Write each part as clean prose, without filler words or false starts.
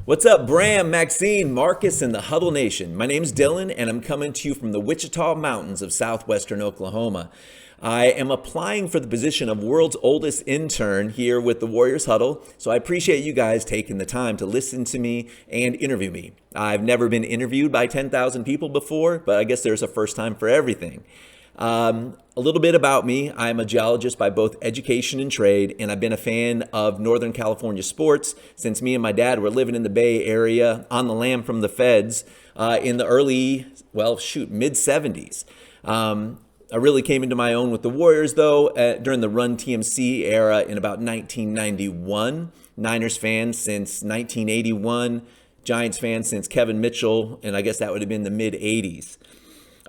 What's up, Bram, Maxine, Marcus, and the Huddle Nation? My name's Dylan, and I'm coming to you from the Wichita Mountains of southwestern Oklahoma. I am applying for the position of world's oldest intern here with the Warriors Huddle, so I appreciate you guys taking the time to listen to me and interview me. I've never been interviewed by 10,000 people before, but I guess there's a first time for everything. A little bit about me. I'm a geologist by both education and trade, and I've been a fan of Northern California sports since me and my dad were living in the Bay Area on the lam from the feds in the mid 70s. I really came into my own with the Warriors, though, during the Run TMC era in about 1991. Niners fan since 1981, Giants fan since Kevin Mitchell, and I guess that would have been the mid 80s.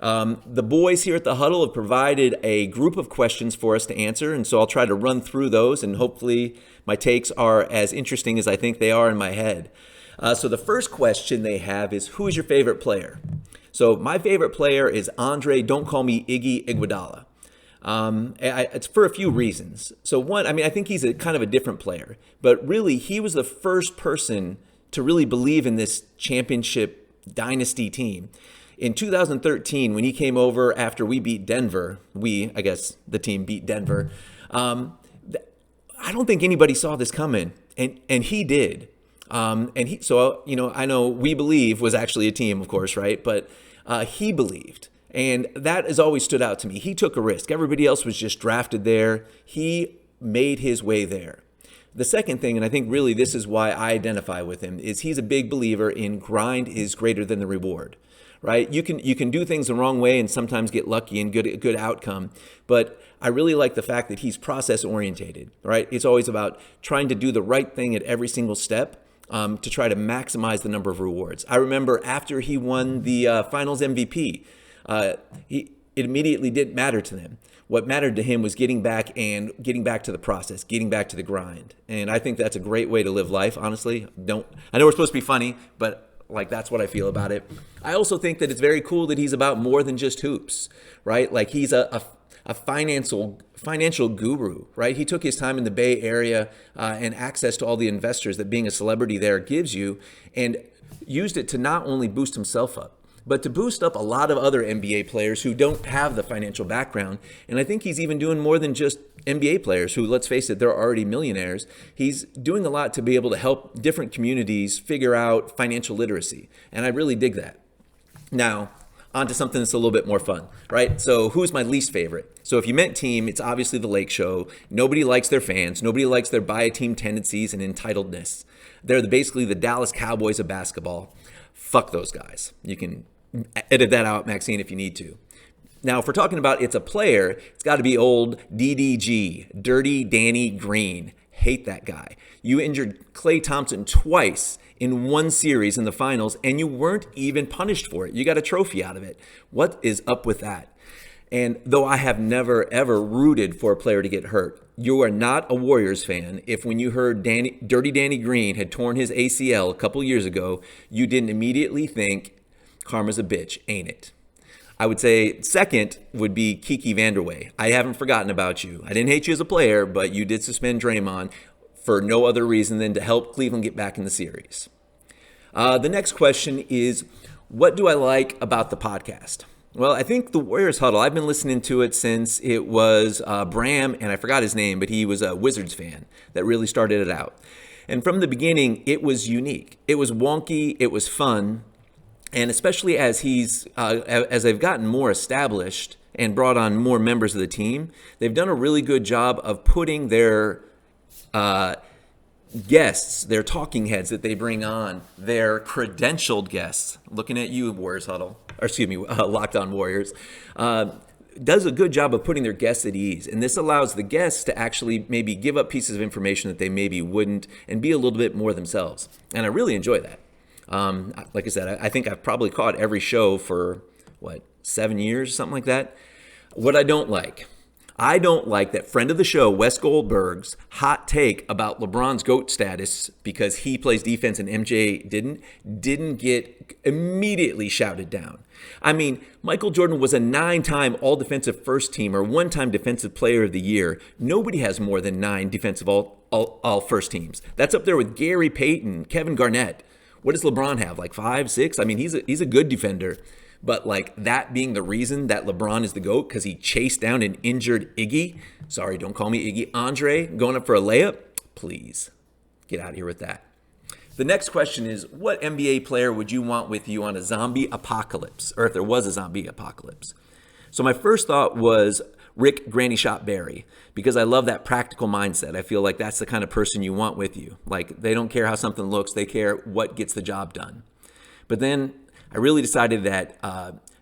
The boys here at the Huddle have provided a group of questions for us to answer, and so I'll try to run through those, and hopefully my takes are as interesting as I think they are in my head. So the first question they have is, who is your favorite player? So my favorite player is Andre, don't call me Iggy Iguodala. It's for a few reasons. So one, I think he's a kind of a different player, but really he was the first person to really believe in this championship dynasty team. In 2013, when he came over after we beat Denver, the team beat Denver, I don't think anybody saw this coming, and he did. I know We Believe was actually a team, of course, right? But he believed, and that has always stood out to me. He took a risk. Everybody else was just drafted there. He made his way there. The second thing, and I think really this is why I identify with him, is he's a big believer in grind is greater than the reward. Right? You can do things the wrong way and sometimes get lucky and good outcome. But I really like the fact that he's process orientated, right? It's always about trying to do the right thing at every single step to try to maximize the number of rewards. I remember after he won the Finals MVP, it immediately didn't matter to him. What mattered to him was getting back to the process, getting back to the grind. And I think that's a great way to live life, honestly. I know we're supposed to be funny, but that's what I feel about it. I also think that it's very cool that he's about more than just hoops, right? Like he's a financial guru, right? He took his time in the Bay Area and access to all the investors that being a celebrity there gives you, and used it to not only boost himself up, but to boost up a lot of other NBA players who don't have the financial background. And I think he's even doing more than just NBA players who, let's face it, they're already millionaires. He's doing a lot to be able to help different communities figure out financial literacy. And I really dig that. Now, on to something that's a little bit more fun, right? So who's my least favorite? So if you meant team, it's obviously the Lake Show. Nobody likes their fans. Nobody likes their buy-a-team tendencies and entitledness. They're basically the Dallas Cowboys of basketball. Fuck those guys. You can edit that out, Maxine, if you need to. Now, if we're talking about it's a player, it's got to be old DDG, Dirty Danny Green. Hate that guy. You injured Klay Thompson twice in one series in the finals, and you weren't even punished for it. You got a trophy out of it. What is up with that? And though I have never, ever rooted for a player to get hurt, you are not a Warriors fan if when you heard Dirty Danny Green had torn his ACL a couple years ago, you didn't immediately think, karma's a bitch, ain't it? I would say second would be Kiki Vanderway. I haven't forgotten about you. I didn't hate you as a player, but you did suspend Draymond for no other reason than to help Cleveland get back in the series. The next question is, what do I like about the podcast? Well, I think the Warriors Huddle, I've been listening to it since it was Bram, and I forgot his name, but he was a Wizards fan that really started it out. And from the beginning, it was unique. It was wonky. It was fun. And especially as they've gotten more established and brought on more members of the team, they've done a really good job of putting their guests, their talking heads that they bring on, their credentialed guests, looking at you, Warriors Huddle, Locked On Warriors, does a good job of putting their guests at ease. And this allows the guests to actually maybe give up pieces of information that they maybe wouldn't and be a little bit more themselves. And I really enjoy that. Like I said, I think I've probably caught every show for, 7 years, something like that. What I don't like that friend of the show, Wes Goldberg's hot take about LeBron's GOAT status because he plays defense and MJ didn't get immediately shouted down. I mean, Michael Jordan was a 9-time all-defensive first teamer, 1-time defensive player of the year. Nobody has more than 9 defensive all first teams. That's up there with Gary Payton, Kevin Garnett. What does LeBron have? Like 5, 6? I mean, he's a good defender. But like that being the reason that LeBron is the GOAT because he chased down an injured Iggy. Sorry, don't call me Iggy. Andre going up for a layup? Please get out of here with that. The next question is, what NBA player would you want with you on a zombie apocalypse, or if there was a zombie apocalypse? So my first thought was Rick Granny Shot Barry, because I love that practical mindset. I feel like that's the kind of person you want with you. Like, they don't care how something looks, they care what gets the job done. But then I really decided that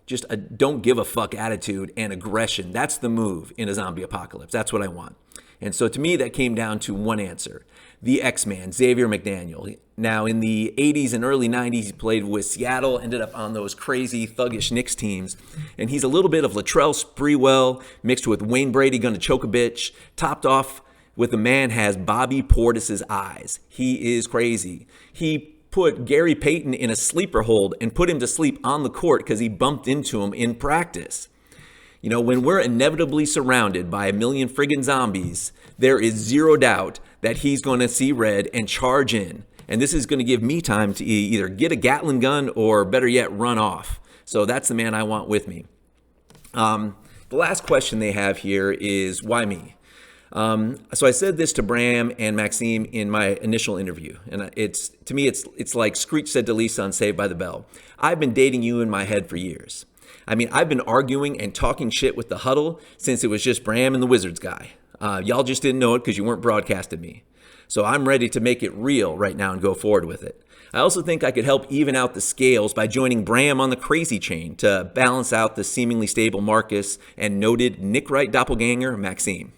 just a don't give a fuck attitude and aggression, that's the move in a zombie apocalypse. That's what I want. And so to me, that came down to one answer: the X-Man, Xavier McDaniel. Now, in the 80s and early 90s, he played with Seattle, ended up on those crazy, thuggish Knicks teams. And he's a little bit of Latrell Sprewell mixed with Wayne Brady gonna choke a bitch, topped off with the man has Bobby Portis's eyes. He is crazy. He put Gary Payton in a sleeper hold and put him to sleep on the court because he bumped into him in practice. You know, when we're inevitably surrounded by a million friggin' zombies, there is zero doubt that he's going to see red and charge in. And this is going to give me time to either get a Gatling gun or, better yet, run off. So that's the man I want with me. The last question they have here is, why me? So I said this to Bram and Maxime in my initial interview, and to me it's like Screech said to Lisa on Saved by the Bell. I've been dating you in my head for years. I mean, I've been arguing and talking shit with the huddle since it was just Bram and the Wizards guy. Y'all just didn't know it because you weren't broadcasting me. So I'm ready to make it real right now and go forward with it. I also think I could help even out the scales by joining Bram on the crazy chain to balance out the seemingly stable Marcus and noted Nick Wright doppelganger Maxime.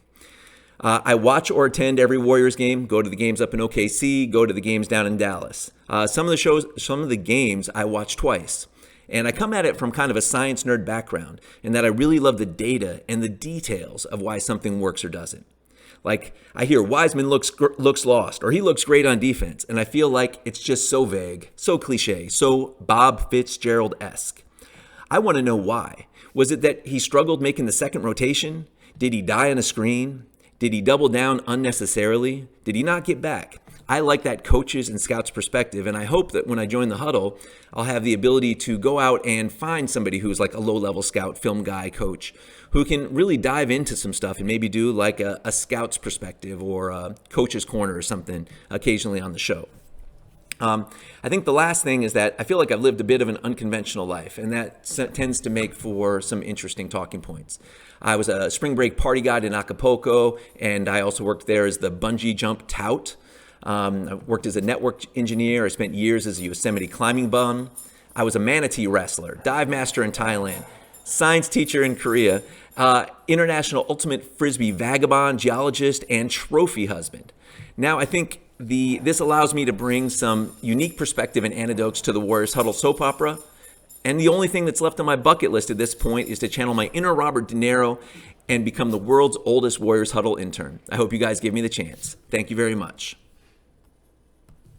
I watch or attend every Warriors game, go to the games up in OKC, go to the games down in Dallas. Some of the games I watch twice. And I come at it from kind of a science nerd background in that I really love the data and the details of why something works or doesn't. Like, I hear Wiseman looks lost, or he looks great on defense, and I feel like it's just so vague, so cliche, so Bob Fitzgerald-esque. I want to know why. Was it that he struggled making the second rotation? Did he die on a screen? Did he double down unnecessarily? Did he not get back? I like that coaches and scouts perspective, and I hope that when I join the huddle, I'll have the ability to go out and find somebody who's like a low-level scout, film guy, coach, who can really dive into some stuff and maybe do like a scout's perspective or a coach's corner or something occasionally on the show. I think the last thing is that I feel like I've lived a bit of an unconventional life, and that tends to make for some interesting talking points. I was a spring break party guide in Acapulco, and I also worked there as the bungee jump tout. I worked as a network engineer. I spent years as a Yosemite climbing bum. I was a manatee wrestler, dive master in Thailand, science teacher in Korea, international ultimate frisbee vagabond, geologist, and trophy husband. Now, I think this allows me to bring some unique perspective and anecdotes to the Warriors Huddle soap opera. And the only thing that's left on my bucket list at this point is to channel my inner Robert De Niro and become the world's oldest Warriors Huddle intern. I hope you guys give me the chance. Thank you very much.